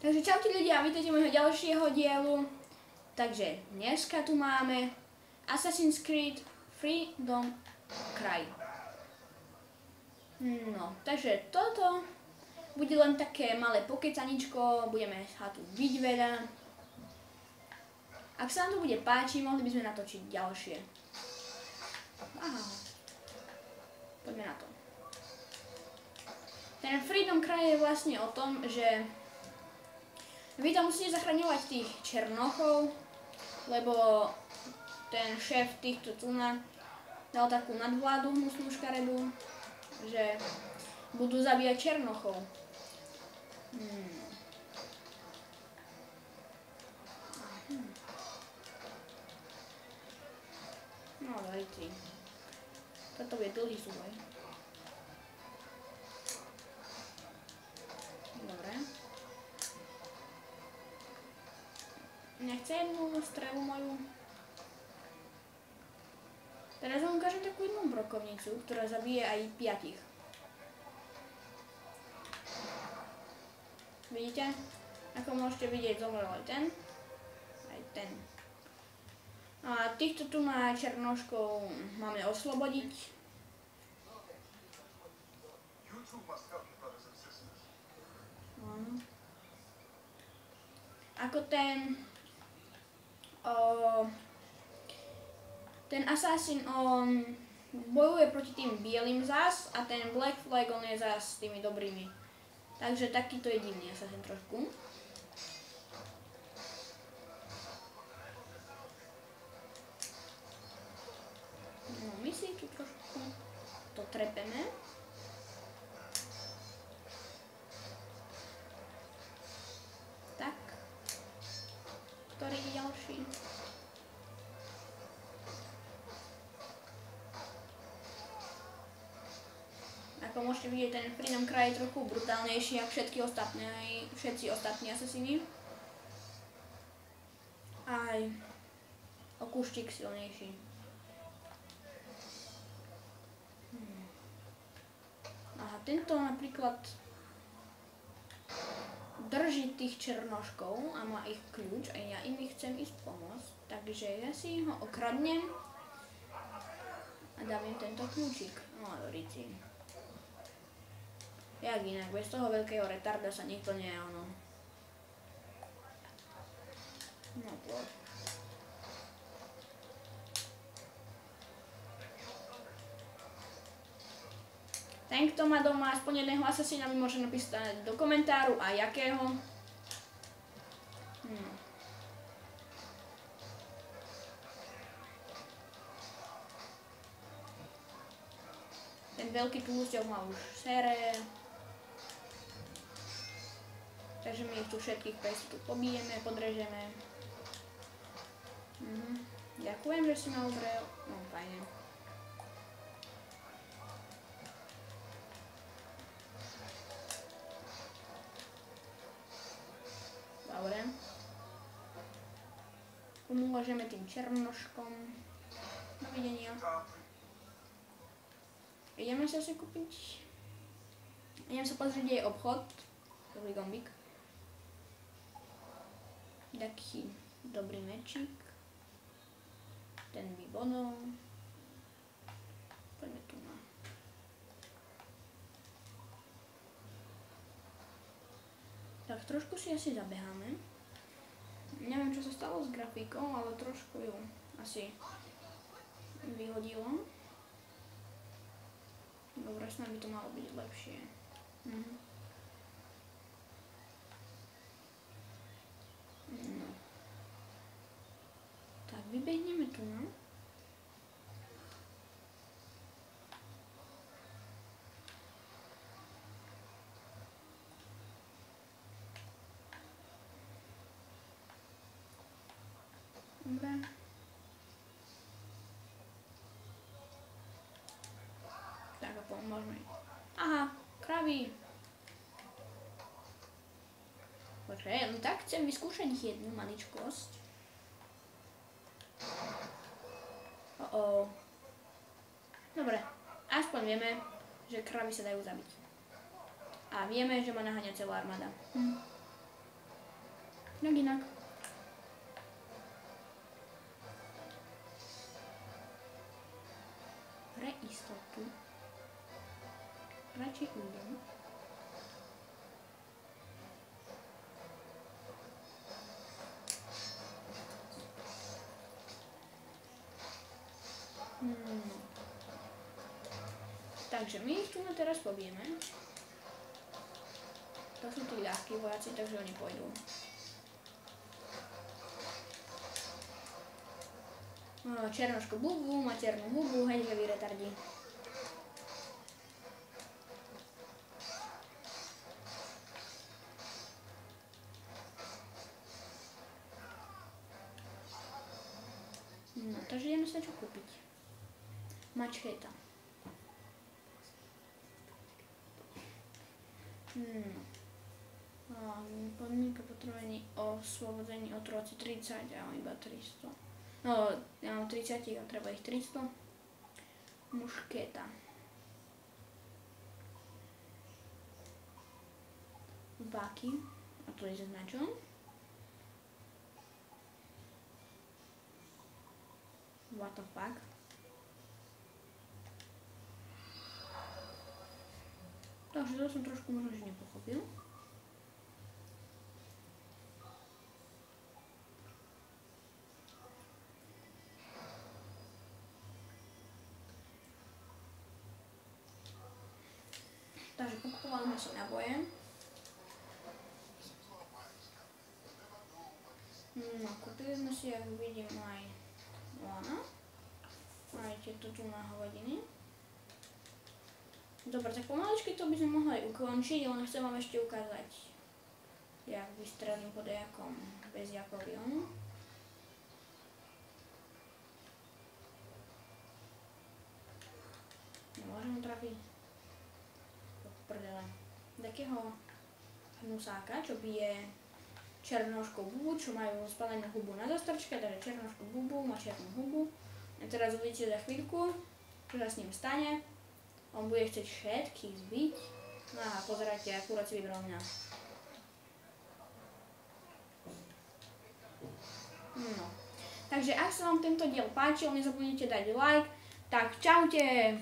Takže čaute ľudia, vítajte môjho ďalšieho dielu. Takže dneska tu máme Assassin's Creed Freedom Cry. No, takže toto bude len také malé pokecaničko, budeme sa tu byť veľa. Ak sa nám to bude páčiť, mohli by sme natočiť ďalšie. Aha. Poďme na to. Ten Freedom Cry je vlastne o tom, že vy tam musíte zachraňovať tých černochov, lebo ten šéf týchto tuna dal takú nadvládu hnusnú škaredú, že budú zabíjať černochov. No, dajte. Toto je dlhý súboj. Dobre. Nechce jednu strelu moju. Teraz vám ukážem takú jednu brokovnicu, ktorá zabije aj 5. Vidíte? Ako môžete vidieť, zomrel aj ten. Aj ten. A týchto tu na černoškov máme oslobodiť. Ako ten Assassin, on bojuje proti tým bielým zás a ten Black Flag, on je zás s tými dobrými. Takže takýto je divný Assassin trošku. No, my si tu trošku to trepeme. Tak. Ktorý je ďalší? Ako môžete vidieť, ten Freedom Cry je trochu brutálnejší ako všetci ostatní asasíni. Aj o kúštik silnejší. Aha, tento napríklad drží tých černoškov a má ich kľúč a ja im chcem ísť pomôcť. Takže ja si ho okradnem a dám im tento kľúčik. No a doríci. Jak inak, bez toho veľkého retarda sa nikto ono. No plod. Ten, kto má doma aspoň jedného asasína, mi môže napísať do komentáru a jakého. Ten veľký tlusťok má už sere. Takže my ich tu všetkých tu pobijeme, podrežeme. Ďakujem, že si ma ubrel. No, fajne. Dobre. Pomôžeme tým černoškom. Dovidenia. Ideme sa si kúpiť. Idem sa pozrieť, kde je obchod. Dobrý gombík. Taký dobrý mečík. Ten by bonol. Poďme tu na. Tak trošku si asi zabeháme. Neviem, čo sa stalo s grafikou, ale trošku ju asi vyhodilo. Dobre, snad by to malo byť lepšie. No. Tak, vybehneme tu, no. Dobre. Tak a pomôžeme. Aha, kravy. Počkaj, no tak chcem vyskúšať jednu maličkosť. Dobre, aspoň vieme, že kravy sa dajú zabiť. A vieme, že ma naháňa celá armáda. Jak inak. Pre istotu radšej ujdem. Takže my ich tu teraz pobijeme. To sú tí ľahkí vojaci, takže oni pôjdu. Černoško bubu, má černú hubu, hej, vy retardi. No, takže ideme sa čo kúpiť. Mačketa. Podmienka potrebení oslobodení otroci 30, ja mám iba 300. No, ja mám 30 a treba ich 300. Mušketa. Váky. A to je zaznačom. What the fuck? Takže to som trošku možno, že nepochopil. Takže pokupovali sme si naboje. No, kúpili sme si, ako vidím, aj lana. Aj tieto tu na hovadiny. Dobre, tak pomaličky to by sme mohli ukončiť, len chcem vám ešte ukázať, jak vystrelím po nejakom bezjakovionu. Nemôžem ho trafiť. Prdele. Takého hnusáka, čo bije černoškou bubu, čo majú spalenú hubu na zastrčke, takže černoškou bubu má černú hubu. A teraz uvidíte za chvíľku, čo sa s ním stane. On bude chcieť všetkých zbiť. Aha, pozerajte, akurát si vybral mňa. No. Takže ak sa vám tento diel páčil, nezabudnite dať like. Tak čaute!